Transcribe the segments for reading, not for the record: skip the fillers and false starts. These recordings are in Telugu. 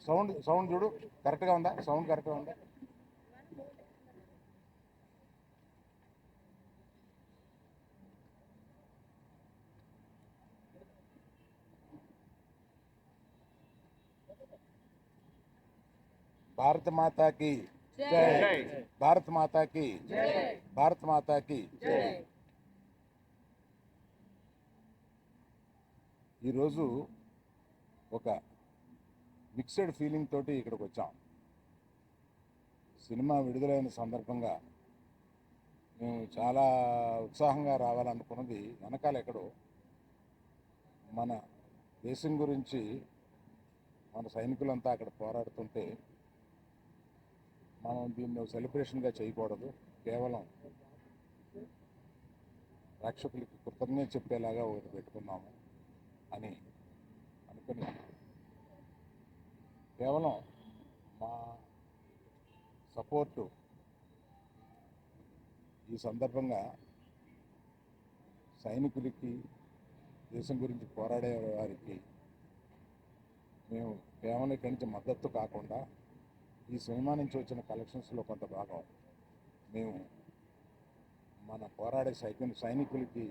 సౌండ్ సౌండ్ చూడు, కరెక్ట్గా ఉందా? సౌండ్ కరెక్ట్గా ఉందా? భారత మాతాకి జై, భారత మాతాకి జై, భారత మాతాకి జై. ఈరోజు ఒక మిక్స్డ్ ఫీలింగ్ తోటి ఇక్కడికి వచ్చాం. సినిమా విడుదలైన సందర్భంగా మేము చాలా ఉత్సాహంగా రావాలనుకున్నది వెనకాల ఎక్కడో మన దేశం గురించి మన సైనికులంతా అక్కడ పోరాడుతుంటే మనం దీన్ని సెలబ్రేషన్గా చేయకూడదు, కేవలం ప్రేక్షకులకి కృతజ్ఞత చెప్పేలాగా ఒకటి పెట్టుకున్నాము అని అనుకుని కేవలం మా సపోర్టు ఈ సందర్భంగా సైనికులకి, దేశం గురించి పోరాడే వారికి మేము కేవలం ఇక్కడి నుంచి మద్దతు కాకుండా ఈ సినిమా నుంచి వచ్చిన కలెక్షన్స్లో కొంత భాగం మేము మన పోరాడే సైనికులకి,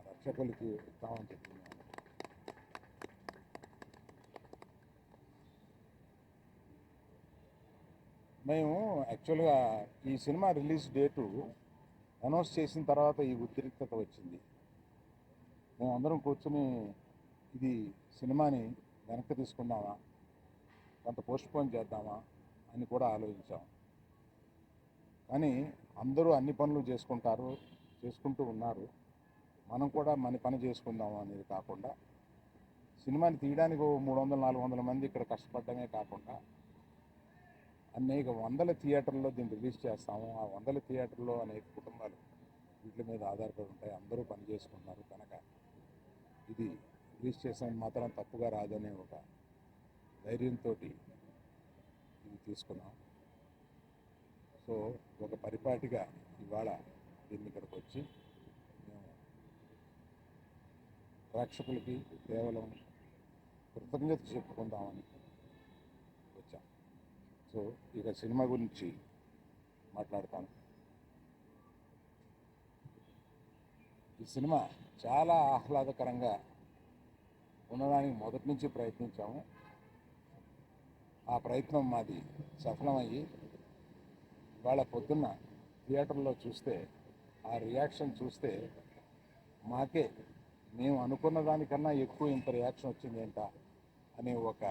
రక్షకులకి ఇస్తామని చెప్తున్నాము. మేము యాక్చువల్గా ఈ సినిమా రిలీజ్ డేటు అనౌన్స్ చేసిన తర్వాత ఈ ఉద్రిక్తత వచ్చింది. మేము అందరం కూర్చుని ఇది సినిమాని వెనక్కి తీసుకుందామా, కొంత పోస్ట్పోన్ చేద్దామా అని కూడా ఆలోచించాం. కానీ అందరూ అన్ని పనులు చేసుకుంటూ ఉన్నారు. మనం కూడా మన పని చేసుకుందాము అనేది కాకుండా సినిమాని తీయడానికి 300-400 మంది ఇక్కడ కష్టపడమే కాకుండా అనేక వందల థియేటర్లో దీన్ని రిలీజ్ చేస్తాము. ఆ వందల థియేటర్లో అనేక కుటుంబాలు వీటి మీద ఆధారపడి ఉంటాయి. అందరూ పని చేసుకుంటున్నారు కనుక ఇది రిలీజ్ చేసిన మాత్రం తప్పుగా రాదనే ఒక ధైర్యంతో ఇది తీసుకున్నాం. సో ఒక పరిపాటిగా ఇవాళ దీన్ని ఇక్కడికి వచ్చి మేము ప్రేక్షకులకి కేవలం కృతజ్ఞత చెప్పుకుందామని వచ్చాం. సో ఇక సినిమా గురించి మాట్లాడతాను. ఈ సినిమా చాలా ఆహ్లాదకరంగా ఉండడానికి మొదటి నుంచి ప్రయత్నించాము. ఆ ప్రయత్నం మాది సఫలమయ్యి ఇవాళ పొద్దున్న థియేటర్లో చూస్తే ఆ రియాక్షన్ చూస్తే మాకే మేము అనుకున్న దానికన్నా ఎక్కువ ఇంత రియాక్షన్ వచ్చింది ఏంట అనే ఒక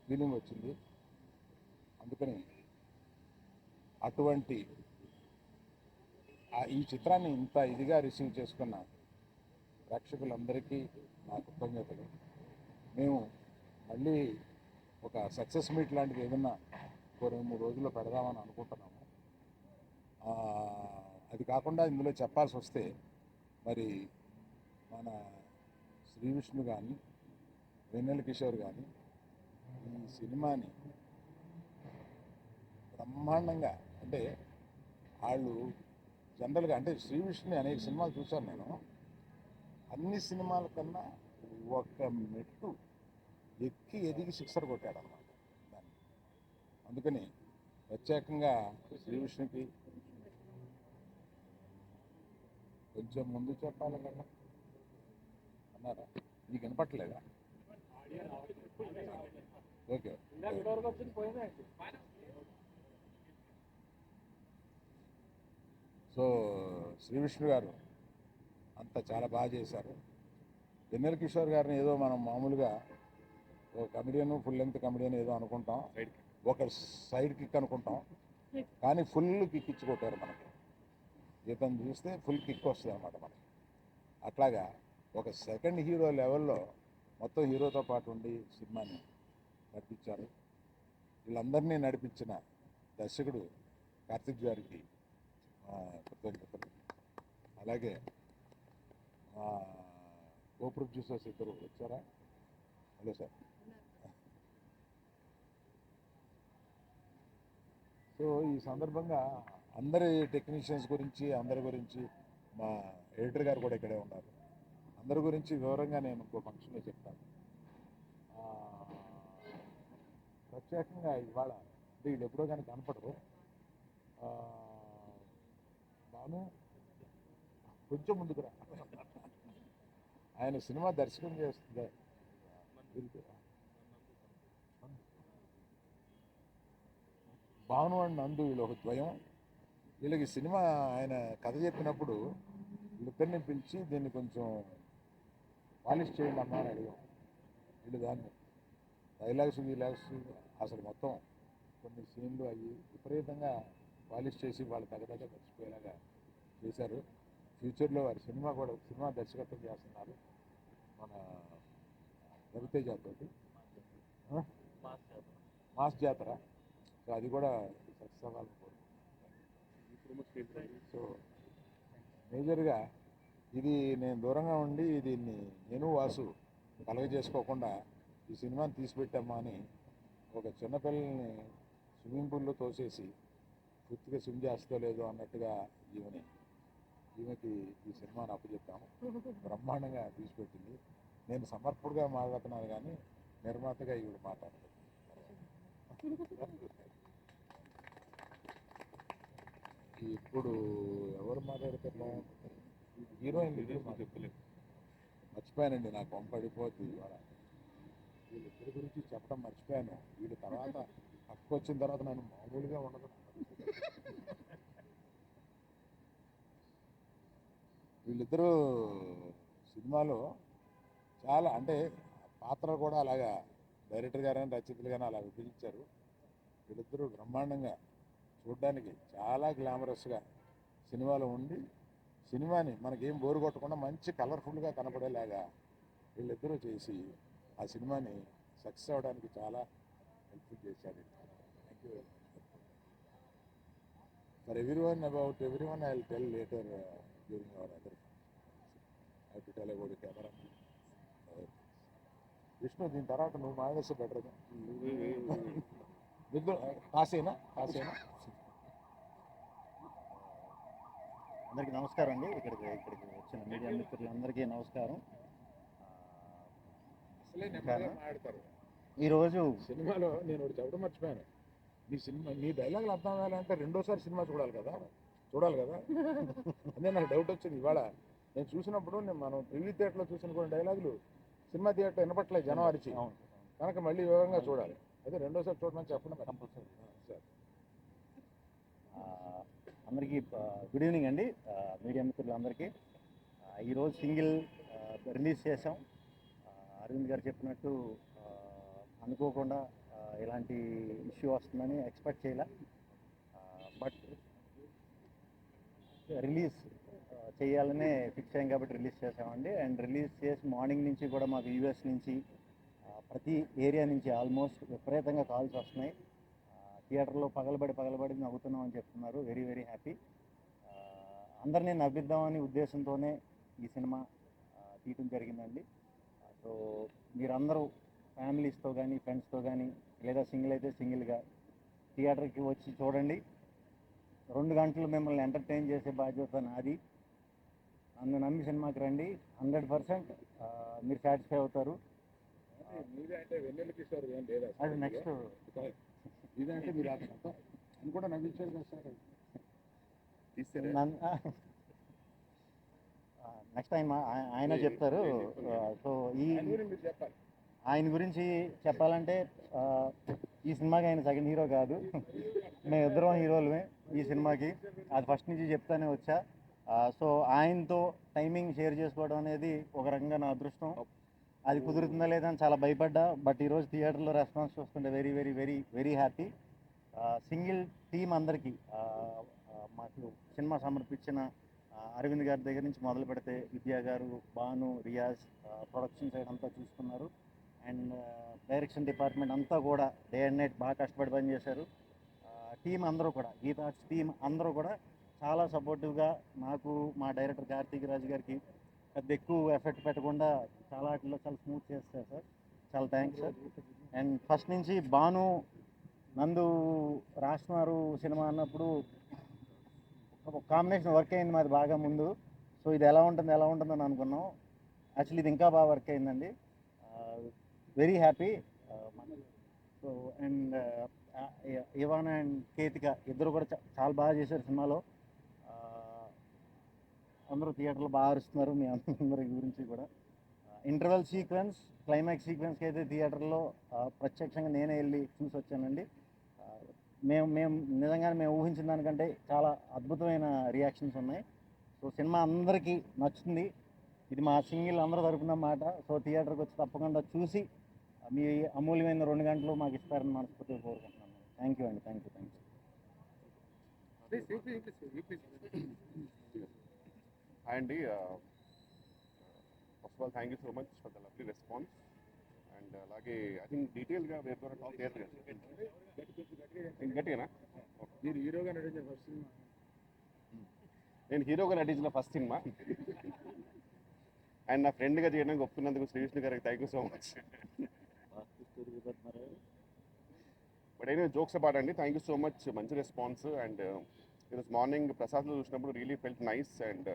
ఫీలింగ్ వచ్చింది. అందుకని అటువంటి ఈ చిత్రాన్ని ఇంత ఇదిగా రిసీవ్ చేసుకున్న ప్రేక్షకులందరికీ నా కృతజ్ఞతలు. మేము మళ్ళీ ఒక సక్సెస్ మీట్ లాంటిది ఏదన్నా 2-3 రోజుల్లో పెడదామని అనుకుంటున్నాము. అది కాకుండా ఇందులో చెప్పాల్సి వస్తే మరి మన శ్రీ విష్ణు కానీ, వెన్నెల కిషోర్ కానీ ఈ సినిమాని బ్రహ్మాండంగా, అంటే వాళ్ళు జనరల్గా అంటే శ్రీ విష్ణుని అనేక సినిమాలు చూశాను నేను. అన్ని సినిమాల కన్నా ఒక మెట్టు ఎక్కి ఎదిగి సిక్సర్ కొట్టాడన్నమాట దాన్ని. అందుకని ప్రత్యేకంగా శ్రీ విష్ణుకి కొంచెం ముందు చెప్పాలి కదా అన్నారా? నీకు వినపట్టలేదా? ఓకే. సో శ్రీ విష్ణు గారు అంతా చాలా బాగా చేశారు. వెన్నెల కిషోర్ గారిని ఏదో మనం మామూలుగా ఒక కమెడియన్, ఫుల్ లెంగ్త్ కమెడియన్ ఏదో అనుకుంటాం, ఒక సైడ్ కిక్ అనుకుంటాం, కానీ ఫుల్ కిక్ ఇచ్చి కొట్టారు మనకి. ఇతను చూస్తే ఫుల్ కిక్ వస్తుంది అన్నమాట మనకి. అట్లాగా ఒక సెకండ్ హీరో లెవెల్లో మొత్తం హీరోతో పాటు ఉండి సినిమాని నడిపించారు. వీళ్ళందరినీ నడిపించిన దర్శకుడు కార్తిక్ గారికి కృతజ్ఞతలు. అలాగే కో ప్రొడ్యూసర్స్ ఇద్దరు వచ్చారా? Hello sir. సో ఈ సందర్భంగా అందరి టెక్నీషియన్స్ గురించి, అందరి గురించి, మా ఎడిటర్ గారు కూడా ఇక్కడే ఉన్నారు, అందరి గురించి వివరంగా నేను ఇంకో ఫంక్షన్లో చెప్తాను. ప్రత్యేకంగా ఇవాళ అంటే వీళ్ళు ఎప్పుడో కానీ కనపడరు. బాను కొంచెం ముందుకు రా. ఆయన సినిమా దర్శకం చేస్తుంది. భాను అండ్ నందు వీళ్ళు ఒక ద్వయం. వీళ్ళకి సినిమా ఆయన కథ చెప్పినప్పుడు వీళ్ళిద్దరిని పిలిచి దీన్ని కొంచెం పాలిష్ చేయండి అమ్మా అని అడిగాం. వీళ్ళు దాన్ని డైలాగ్స్ అసలు మొత్తం కొన్ని సీన్లు అవి విపరీతంగా పాలిష్ చేసి వాళ్ళు తగ్గ మర్చిపోయేలాగా చేశారు. ఫ్యూచర్లో వారి సినిమా దర్శకత్వం చేస్తున్నారు మన రవితేజ తోటి, మాస్ జాతర. సో అది కూడా సక్సెస్ అవ్వాలని కోరుకుంటున్నాను. సో మేజర్గా ఇది నేను దూరంగా ఉండి దీన్ని నేను వాసు కలగజేసుకోకుండా ఈ సినిమాని తీసిపెట్టామా అని ఒక చిన్నపిల్లల్ని స్విమ్మింగ్ పూల్లో తోసేసి పూర్తిగా స్విమ్ చేస్తో లేదు అన్నట్టుగా ఈమెకి ఈ సినిమాని అప్పచెప్పాము. బ్రహ్మాండంగా తీసిపెట్టింది. నేను సమర్పుడుగా మాట్లాడుతున్నాను కానీ నిర్మాతగా ఈవిడ మాట్లాడలేదు. ఇప్పుడు ఎవరు మాట్లాడతారు? హీరోయిన్ మర్చిపోయానండి, నాకు పంపడిపోద్ది ఇవాళ. వీళ్ళిద్దరి గురించి చెప్పడం మర్చిపోయాను. వీళ్ళ తర్వాత పక్కకు వచ్చిన తర్వాత నన్ను మామూలుగా ఉండదు. వీళ్ళిద్దరూ సినిమాలో చాలా అంటే పాత్రలు కూడా అలాగా డైరెక్టర్ గారు కానీ రచయితలు కానీ అలా విభజించారు. వీళ్ళిద్దరూ బ్రహ్మాండంగా చూడడానికి చాలా గ్లామరస్గా సినిమాలో ఉండి సినిమాని మనకేం బోరు కొట్టకుండా మంచి కలర్ఫుల్గా కనపడేలాగా వీళ్ళిద్దరూ చేసి ఆ సినిమాని సక్సెస్ అవ్వడానికి చాలా హెల్ప్ఫుల్ చేశారు. Thank you for everyone. About everyone I will tell later during hour other I to tell about camera. Vishnu, దీని తర్వాత నువ్వు మానేస్తే బెటర్గా. కాసేనా అందరికీ నమస్కారం అండి. ఇక్కడికి వచ్చిన మీడియా మిత్రులందరికీ నమస్కారం. ఈరోజు సినిమాలో నేను ఒకటి చెప్పడం మర్చిపోయాను. నీ డైలాగులు అర్థం అవ్వాలంటే రెండోసారి సినిమా చూడాలి కదా. అదే నాకు డౌట్ వచ్చింది ఇవాళ. నేను చూసినప్పుడు మనం ప్రివ్యూ థియేటర్లో చూసిన కొన్ని డైలాగులు సినిమా థియేటర్ వినపట్లేదు జనం అరిచి, కనుక మళ్ళీ వివరంగా చూడాలి. అదే రెండోసారి చూడమని చెప్పడం కంపల్సరీ. సార్ అందరికీ గుడ్ ఈవినింగ్ అండి. మీడియా మిత్రులందరికీ ఈరోజు సింగిల్ రిలీజ్ చేసాం. అరవింద్ గారు చెప్పినట్టు అనుకోకుండా ఇలాంటి ఇష్యూ వస్తుందని ఎక్స్పెక్ట్ చేయలే. బట్ రిలీజ్ చేయాలనే ఫిక్స్ అయ్యాం కాబట్టి రిలీజ్ చేసామండి. అండ్ రిలీజ్ చేసి మార్నింగ్ నుంచి కూడా మాకు యూఎస్ నుంచి ప్రతి ఏరియా నుంచి ఆల్మోస్ట్ విపరీతంగా కాల్స్ వస్తున్నాయి. థియేటర్లో పగలబడి నవ్వుతున్నాం అని చెప్తున్నారు. Very very happy. అందరినీ నవ్విద్దామని ఉద్దేశంతోనే ఈ సినిమా తీయటం జరిగిందండి. సో మీరందరూ ఫ్యామిలీస్తో కానీ ఫ్రెండ్స్తో కానీ లేదా సింగిల్ అయితే సింగిల్గా థియేటర్కి వచ్చి చూడండి. 2 గంటలు మిమ్మల్ని ఎంటర్టైన్ చేసే బాధ్యత నాది. నన్ను నమ్మి సినిమాకి రండి. 100% మీరు సాటిస్ఫై అవుతారు. అది నెక్స్ట్ ఇదంటే మీరు అని కూడా నవ్వించారు కదా సార్. నెక్స్ట్ టైం ఆయన చెప్తారు. సో ఆయన గురించి చెప్పాలంటే ఈ సినిమాకి ఆయన సెకండ్ హీరో కాదు, మేము ఇద్దరం హీరోలమే ఈ సినిమాకి. అది ఫస్ట్ నుంచి చెప్తానే వచ్చా. సో ఆయనతో టైమింగ్ షేర్ చేసుకోవడం అనేది ఒక రకంగా నా అదృష్టం. అది కుదురుతుందా లేదా అని చాలా భయపడ్డా. బట్ ఈరోజు థియేటర్లో రెస్పాన్స్ చూస్తుంటే very very very very happy. Single team అందరికీ మాకు సినిమా సమర్పించిన అరవింద్ గారి దగ్గర నుంచి మొదలు పెడితే విద్యా గారు, భాను, రియాజ్ ప్రొడక్షన్ సైడ్ అంతా చూసుకున్నారు. అండ్ డైరెక్షన్ డిపార్ట్మెంట్ అంతా కూడా డే అండ్ నైట్ బాగా కష్టపడి పనిచేశారు. టీం అందరూ కూడా, గీతా ఆర్ట్స్ టీం అందరూ కూడా చాలా సపోర్టివ్గా నాకు, మా డైరెక్టర్ కార్తీక్ రాజు గారికి పెద్ద ఎక్కువ ఎఫెక్ట్ పెట్టకుండా చాలా స్మూత్ చేస్తారు సార్. చాలా థ్యాంక్స్ సార్. అండ్ ఫస్ట్ నుంచి భాను నందు రాస్తున్నారు సినిమా అన్నప్పుడు ఒక కాంబినేషన్ వర్క్ అయింది మాది బాగా ముందు. సో ఇది ఎలా ఉంటుందని అనుకున్నాం. యాక్చువల్లీ ఇది ఇంకా బాగా వర్క్ అయిందండి. Very happy. So and Ivana and Ketika ఇద్దరు కూడా చాలా బాగా చేశారు సినిమాలో. అందరూ థియేటర్లో బాగా అరుస్తున్నారు. మీ అందరి గురించి కూడా ఇంటర్వెల్ సీక్వెన్స్, క్లైమాక్స్ సీక్వెన్స్కి అయితే థియేటర్లో ప్రత్యక్షంగా నేనే వెళ్ళి చూసి వచ్చానండి. మేము నిజంగానే మేము ఊహించిన దానికంటే చాలా అద్భుతమైన రియాక్షన్స్ ఉన్నాయి. సో సినిమా అందరికీ నచ్చుతుంది. ఇది మా సింగిల్ అందరూ తరపున మాట. సో థియేటర్కి వచ్చి తప్పకుండా చూసి మీ అమూల్యమైన 2 గంటలు మాకు ఇస్తారని మనస్ఫూర్తిగా కోరుకుంటున్నాను. థ్యాంక్ యూ అండి. Thank you. హాయ్ అండి. First of all thank you so much for the lovely response. And అలాగే ఐ థింక్ డీటెయిల్గా వేరే ద్వారా టాక్ థియేటర్ గట్టిగానా? మీరు హీరోగా నటించిన ఫస్ట్ సినిమా? నేను హీరోగా నటించిన ఫస్ట్ సినిమా అండ్ నా ఫ్రెండ్గా చేయడానికి ఒప్పుకున్నందుకు శ్రీ విష్ణు గారికి thank you so much. But అయినా జోక్స్ అబౌట్ అండి, థ్యాంక్ యూ సో మచ్. మంచి రెస్పాన్స్. అండ్ ఈరోజు మార్నింగ్ ప్రసాద్లో చూసినప్పుడు really felt nice. And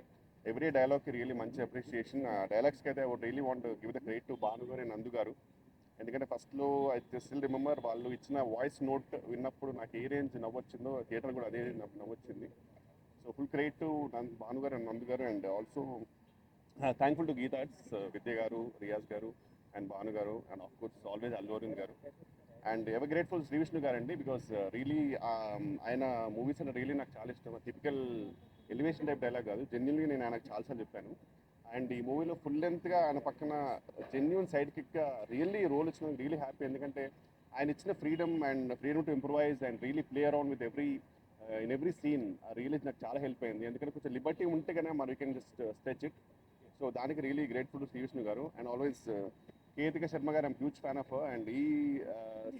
every డైలాగ్కి రియలీ మంచి అప్రిషియేషన్. ఆ డైలాగ్స్కి అయితే I would really want give the credit to Bhanu garu and Nandu గారు. ఎందుకంటే ఫస్ట్లో ఐ స్టిల్ రిమెంబర్ వాళ్ళు ఇచ్చిన వాయిస్ నోట్ విన్నప్పుడు నాకు ఏ రేంజ్ నవ్వొచ్చిందో థియేటర్ కూడా అదే నవ్వొచ్చింది. So full credit to Bhanu garu and Nandu garu. And also thankful to Geetha Arts, Vidya garu, Riyaz garu and Bhanu garu and of course always Allu Aravind garu. And ever grateful Shri Vishnu garu అండి, బికాస్ రియలీ ఆయన మూవీస్ అంటే రియలీ నాకు చాలా ఇష్టం. టిపికల్ ఎలివేషన్ టైప్ డైలాగ్ కాదు, జెన్యున్లీ నేను ఆయనకు చాలాసార్లు చెప్పాను. అండ్ ఈ మూవీలో ఫుల్ లెంత్గా ఆయన పక్కన జెన్యున్ సైడ్ కిక్గా రియల్లీ రోల్ ఇచ్చినందుకు రియలీ హ్యాపీ. ఎందుకంటే ఆయన ఇచ్చిన freedom and freedom to improvise and really play around with in every scene really నాకు చాలా హెల్ప్ అయింది. ఎందుకంటే కొంచెం లిబర్టీ ఉంటే కనుక మరి we can just stretch it. So దానికి really grateful to Shri Vishnu garu. And always Ketika Sharma garu I'm huge fan of. And ఈ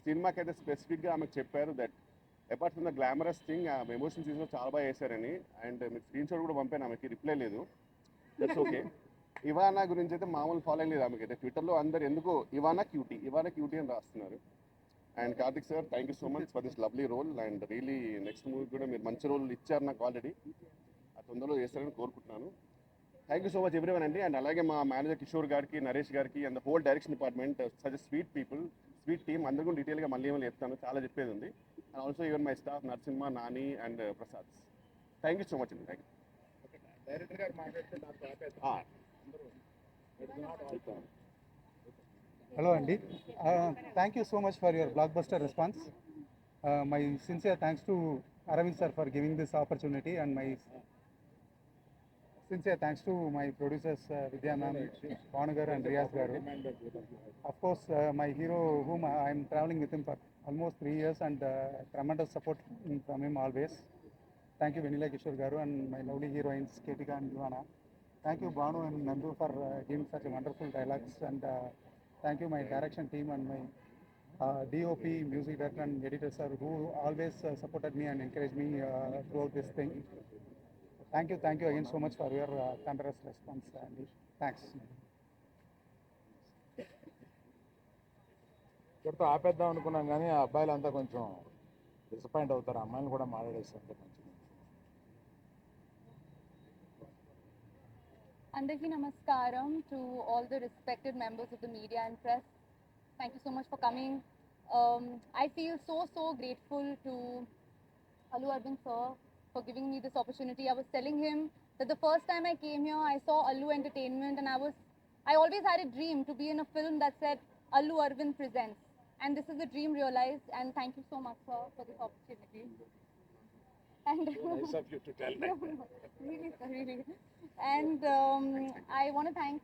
సినిమాకి అయితే స్పెసిఫిక్గా ఆమెకు చెప్పారు that apart from the glamorous thing ఆ ఎమోషన్ సీన్స్లో చాలా బాగా చేశారని. అండ్ మీకు స్క్రీన్ షాట్ కూడా పంపాను, ఆమెకి రిప్లై లేదు. That's okay. ఇవానా గురించి అయితే మామూలు ఫాలోయింగ్ లేదు ఆమెకి అయితే. ట్విట్టర్లో అందరు ఎందుకో ఇవానా క్యూటీ అని రాస్తున్నారు. And Karthik sir, thank you so much for this lovely role. And really next movie కూడా మీరు మంచి రోల్ ఇచ్చారు నాకు ఆల్రెడీ. ఆ తొందరలో చేస్తారని కోరుకుంటున్నాను. Thank you so much everyone అండి. అండ్ అలాగే మా మేనేజర్ కిషోర్ గారికి, నరేష్ గారికి and the whole direction department, such sweet people, sweet team. అందరూ కూడా డీటెయిల్గా మళ్ళీ ఏమైనా చెప్తాను, చాలా చెప్పేది ఉంది. And also even my staff Narasimha, Nani and Prasad. Thank you so much అండి. Thank you. డైరెక్టర్ గారు మాట్లాడితే దాంట్లో Hello Andy, thank you so much for your blockbuster response. My sincere thanks to Aravind sir for giving this opportunity, and my sincere thanks to my producers Vidya ma'am, Bhanugar and Riyaz garu. Of course, my hero whom I am traveling with him for almost 3 years, and tremendous support from him always. Thank you Vanilla Kishore garu and my lovely heroines Ketika and Ivana. Thank you Bhanu and Nandu for giving such a wonderful dialogues, and thank you my direction team and my DOP, music director and editor sir, who always supported me and encouraged me throughout this thing. Thank you again so much for your thunderous response, Andy. Thanks. ఇక్కడితో ఆపేద్దాం అనుకున్నాం కానీ ఆ అబ్బాయిలంతా కొంచెం డిసప్పాయింట్ అవుతారు. అమ్మాయిలు కూడా మాట్లాడేస్తుంటే మంచిది. Andaki Namaskaram to all the respected members of the media and press. Thank you so much for coming. I feel so grateful to Allu Arvind sir for giving me this opportunity. I was telling him that the first time I came here, I saw Allu Entertainment, and I always had a dream to be in a film that said Allu Arvind presents. And this is a dream realized, and thank you so much sir for this opportunity. And Nice of you to tell that. really, sir, really. And I want to thank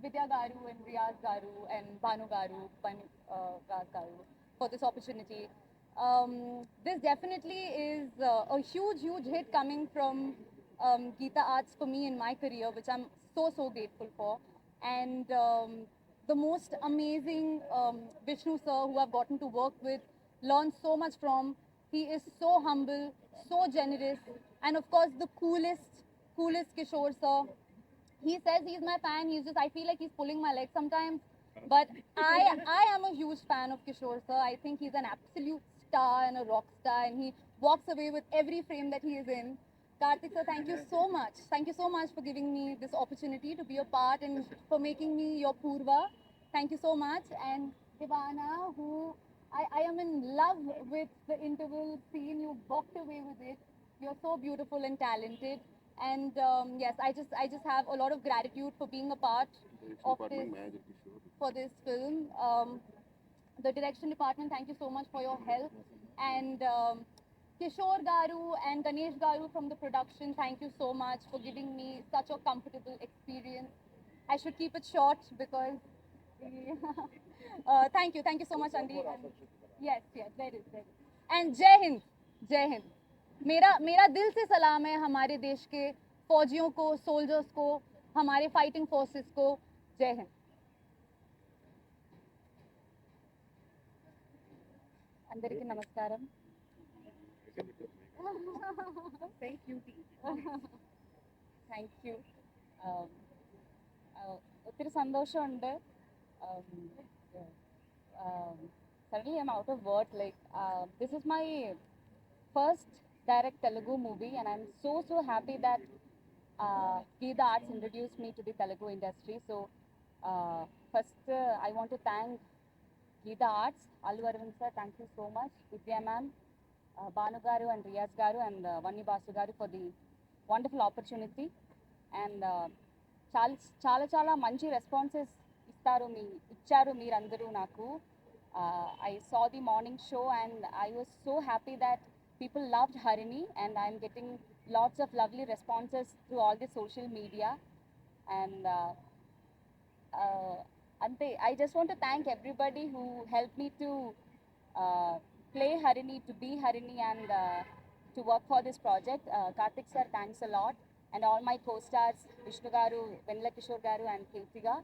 Vidya Garu and Riyaz Garu and Bhanu Garu, Riyaz Garu for this opportunity. This definitely is a huge hit coming from Geeta Arts for me in my career, which I'm so grateful for. And the most amazing Vishnu sir who I've gotten to work with, learn so much from. He is so humble, so generous, and of course the coolest Kishore sir. He says he's my fan. I feel like he's pulling my leg sometimes, but I am a huge fan of Kishore sir. I think he's an absolute star and a rock star, and he walks away with every frame that he is in. Karthik sir, thank you so much. Thank you so much for giving me this opportunity to be a part and for making me your Purva. Thank you so much. And Ivana, who I am in love with the interval scene. You walked away with it. You're so beautiful and talented. And yes, I just have a lot of gratitude for being a part of this for this film. The direction department, thank you so much for your help. And Kishore Garu and Ganesh Garu from the production, thank you so much for giving me such a comfortable experience. I should keep it short because thank you so much, Andy. And yes, there is. And Jai Hind, Jai Hind. मेरा दिल से सलाम है हमारे देश के फौजियों को, सोल्जर्स को, हमारे फाइटिंग फोर्सेस को. जय हिंद. అందరికీ నమస్కారం. Thank you. Thank you. ഒത്തിരി സന്തോഷമുണ്ട്. Suddenly I'm out of words. Like this is my first direct Telugu movie, and I'm so happy that Geetha Arts introduced me to the Telugu industry. So first I want to thank Geetha Arts, Allu Arvind sir, thank you so much. Vidya ma'am, Banu garu and Riyaz garu and Vanni Basu garu for the wonderful opportunity. And చాలా మంచి రెస్పాన్సెస్ ఇచ్చారు మీరందరూ నాకు. I saw the morning show and I was so happy that people loved Harini, and I'm getting lots of lovely responses through all the social media. And ante, I just want to thank everybody who helped me to play Harini, to be Harini, and to work for this project. Karthik sir, thanks a lot. And all my co-stars, Vishnu garu, Venla Kishore garu and Kirtiga.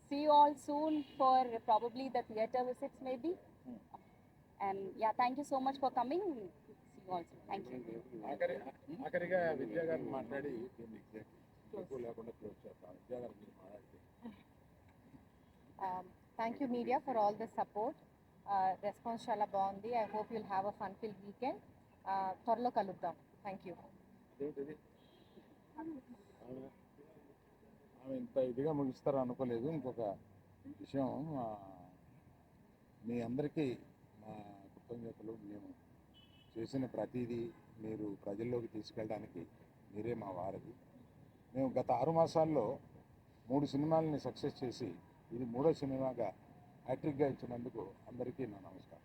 See you all soon for probably the theatre visits maybe. And yeah, thank you so much for coming. See you all soon. Thank you. ఆఖరిగా విద్యా గారిని మాట్లాడి దీన్ని ఎక్కువ లేకుండా క్లోజ్ చేస్తాను. విద్యా గారు మీరు మాట్లాడితే. Thank you media for all the support. Response చాలా బాగుంది. I hope you'll have a fun filled weekend. త్వరలో కలుద్దాం. Thank you. ఆమె ఇంత ఇదిగా ముగిస్తారు అనుకోలేదు. ఇంకొక విషయం, మీ అందరికీ మా కృతజ్ఞతలు. మేము చేసిన ప్రతిదీ మీరు ప్రజల్లోకి తీసుకెళ్ళడానికి మీరే మా వారధి. మేము గత 6 మాసాల్లో 3 సినిమాలని సక్సెస్ చేసి ఇది 3వ సినిమాగా హ్యాట్రిక్గా ఇచ్చినందుకు అందరికీ నా నమస్కారం.